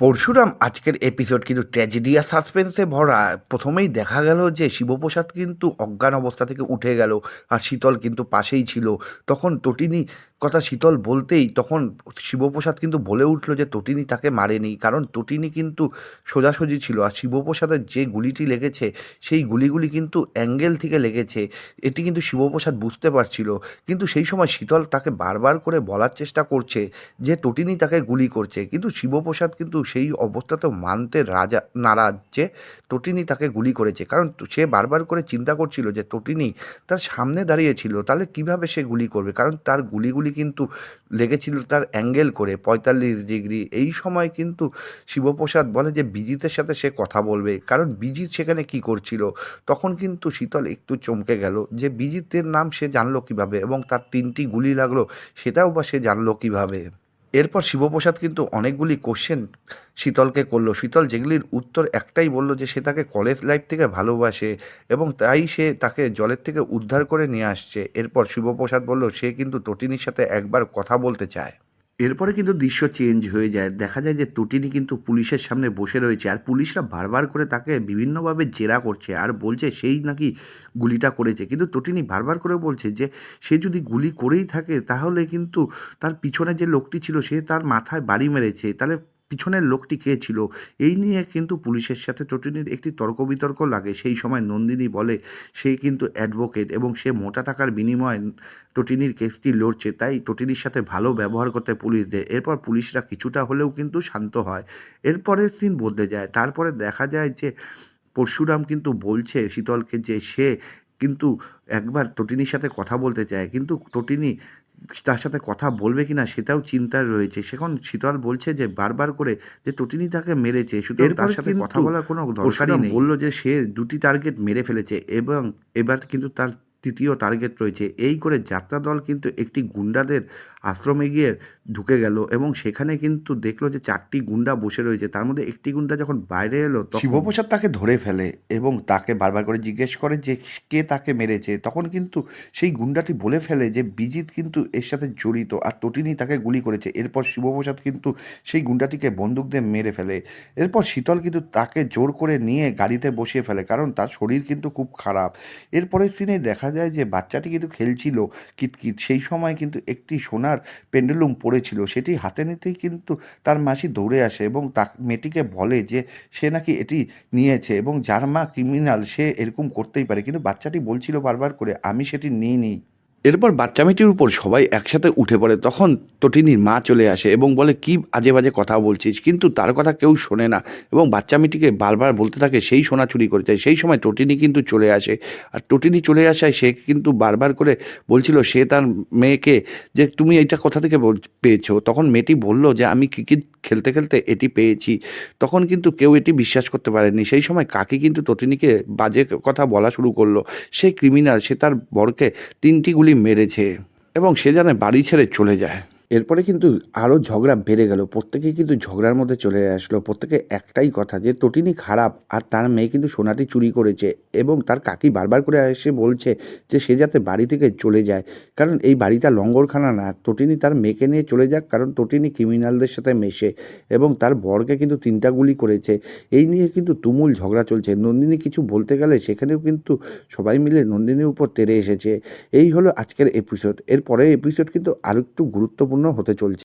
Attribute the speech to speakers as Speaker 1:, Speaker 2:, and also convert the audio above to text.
Speaker 1: পরশুরাম আজকের এপিসোড কিন্তু ট্র্যাজেডি আর সাসপেন্সে ভরা। প্রথমেই দেখা গেল যে শিবপ্রসাদ কিন্তু অজ্ঞান অবস্থা থেকে উঠে গেল, আর শীতল কিন্তু পাশেই ছিল। তখন তটিনী কথা শীতল বলতেই তখন শিবপ্রসাদ কিন্তু বলে উঠল যে তটিনী তাকে মারেনি, কারণ তটিনী কিন্তু সোজাসুজি ছিল, আর শিবপ্রসাদের যে গুলিটি লেগেছে সেই গুলিগুলি কিন্তু অ্যাঙ্গেল থেকে লেগেছে। এটি কিন্তু শিবপ্রসাদ বুঝতে পারছিল, কিন্তু সেই সময় শীতল তাকে বারবার করে বলার চেষ্টা করছে যে তটিনী তাকে গুলি করছে, কিন্তু শিবপ্রসাদ কিন্তু সেই অবস্থাতেও মানতে নারাজ যে তটিনী তাকে গুলি করেছে, কারণ সে বারবার করে চিন্তা করছিল যে তটিনী তার সামনে দাঁড়িয়েছিল, তাহলে কিভাবে সে গুলি করবে, কারণ তার গুলিগুলি কিন্তু লেগেছিল তার অ্যাঙ্গেল করে 45 ডিগ্রি। এই সময় কিন্তু শিবপ্রসাদ বলে যে বিজিতের সাথে সে কথা বলবে, কারণ বিজিত সেখানে কি করছিল। তখন কিন্তু শীতল একটু চমকে গেল যে বিজিতের নাম সে জানলো কিভাবে, এবং তার 3টি গুলি লাগলো সেটাও বা সে জানলো কিভাবে। এরপর শিবপ্রসাদ কিন্তু অনেকগুলি কোশ্চেন শীতলকে করলো। শীতল যেগুলির উত্তর একটাই বলল যে সে তাকে কলেজ লাইফ থেকে ভালোবাসে, এবং তাই সে তাকে জলের থেকে উদ্ধার করে নিয়ে আসছে। এরপর শিবপ্রসাদ বলল সে কিন্তু তটিনীর সাথে একবার কথা বলতে চায়। এরপরে কিন্তু দৃশ্য চেঞ্জ হয়ে যায়, দেখা যায় যে তটিনী কিন্তু পুলিশের সামনে বসে রয়েছে, আর পুলিশরা বারবার করে তাকে বিভিন্নভাবে জেরা করছে আর বলছে সেই নাকি গুলিটা করেছে, কিন্তু তটিনী বারবার করে বলছে যে সে যদি গুলি করেই থাকে তাহলে কিন্তু তার পিছনে যে লোকটি ছিল সে তার মাথায় বাড়ি মেরেছে, তাহলে পিছনের লোকটি কে ছিল। এই নিয়ে কিন্তু পুলিশের সাথে তটিনীর একটি তর্ক বিতর্ক লাগে। সেই সময় নন্দিনী বলে সে কিন্তু অ্যাডভোকেট এবং সে মোটা টাকার বিনিময়ে তটিনীর কেসটি লড়ছে, তাই তটিনীর সাথে ভালো ব্যবহার করতে পুলিশ দেয়। এরপর পুলিশরা কিছুটা হলেও কিন্তু শান্ত হয়। এরপরের দিন বদলে যায়, তারপরে দেখা যায় যে পরশুরাম কিন্তু বলছে শীতলকে যে সে কিন্তু একবার তটিনীর সাথে কথা বলতে চায়, কিন্তু তটিনী তার সাথে কথা বলবে কিনা সেটাও চিন্তার রয়েছে। সেখন শীতল বলছে যে বারবার করে যে তটিনী তাকে মেরেছে, সুতরাং তার সাথে কথা বলার কোনো দরকারই নেই। বলল যে সে 2টি টার্গেট মেরে ফেলেছে এবং এবার কিন্তু তার 3য় টার্গেট রয়েছে। এই করে যাত্রা দল কিন্তু একটি গুন্ডাদের আশ্রমে গিয়ে ঢুকে গেল, এবং সেখানে কিন্তু দেখলো যে 4টি গুন্ডা বসে রয়েছে। তার মধ্যে একটি গুন্ডা যখন বাইরে এলো তখন শিবপ্রসাদ তাকে ধরে ফেলে এবং তাকে বারবার করে জিজ্ঞেস করে যে কে তাকে মেরেছে। তখন কিন্তু সেই গুন্ডাটি বলে ফেলে যে বিজিত কিন্তু এর সাথে জড়িত, আর তটিনী তাকে গুলি করেছে। এরপর শিবপ্রসাদ কিন্তু সেই গুন্ডাটিকে বন্দুক দিয়ে মেরে ফেলে। এরপর শীতল কিন্তু তাকে জোর করে নিয়ে গাড়িতে বসিয়ে ফেলে, কারণ তার শরীর কিন্তু খুব খারাপ। এরপরের সিনে দেখা যায় যে বাচ্চাটি কিন্তু খেলছিল কিতকিত, সেই সময় কিন্তু একটি সোনার পেন্ডুলুম পড়েছিল, সেটি হাতে নিতেই কিন্তু তার মাসি দৌড়ে আসে এবং মেয়েটিকে বলে যে সে নাকি এটি নিয়েছে, এবং যার মা ক্রিমিনাল সে এরকম করতেই পারে, কিন্তু বাচ্চাটি বলছিল বারবার করে আমি সেটি নিইনি। এরপর বাচ্চা মেয়েটির উপর সবাই একসাথে উঠে পড়ে। তখন তটিনীর মা চলে আসে এবং বলে কি আজে বাজে কথা বলছিস, কিন্তু তার কথা কেউ শোনে না, এবং বাচ্চা মেয়েটিকে বারবার বলতে থাকে সেই সোনা চুরি করেছে। সেই সময় তটিনী কিন্তু চলে আসে, আর তটিনী চলে আসায় সে কিন্তু বারবার করে বলছিল সে তার মেয়েকে যে তুমি এইটা কোথা থেকে পেয়েছো। তখন মেয়েটি বলল যে আমি ক্রিকেট খেলতে খেলতে এটি পেয়েছি। তখন কিন্তু কেউ এটি বিশ্বাস করতে পারেনি। সেই সময় কাকি কিন্তু তটিনীকে বাজে কথা বলা শুরু করলো, সে ক্রিমিনাল, সে তার বরকে 3টি গুলি মেরেছে এবং সে জানে বাড়ি ছেড়ে চলে যায়। এরপরে কিন্তু আরও ঝগড়া বেড়ে গেল, প্রত্যেকেই কিন্তু ঝগড়ার মধ্যে চলে আসলো। প্রত্যেকে একটাই কথা যে তটিনী খারাপ, আর তার মেয়ে কিন্তু সোনাটি চুরি করেছে, এবং তার কাকি বারবার করে এসে বলছে যে সে যাতে বাড়ি থেকে চলে যায়, কারণ এই বাড়িটা লঙ্গরখানা না। তটিনী তার মেয়েকে নিয়ে চলে যাক, কারণ তটিনী ক্রিমিনালদের সাথে মেশে এবং তার বরকে কিন্তু 3টা গুলি করেছে। এই নিয়ে কিন্তু তুমুল ঝগড়া চলছে। নন্দিনী কিছু বলতে গেলে সেখানেও কিন্তু সবাই মিলে নন্দিনীর উপর তেড়ে এসেছে। এই হলো আজকের এপিসোড। এর পরের এপিসোড কিন্তু আরও একটু গুরুত্বপূর্ণ হতে চলছে।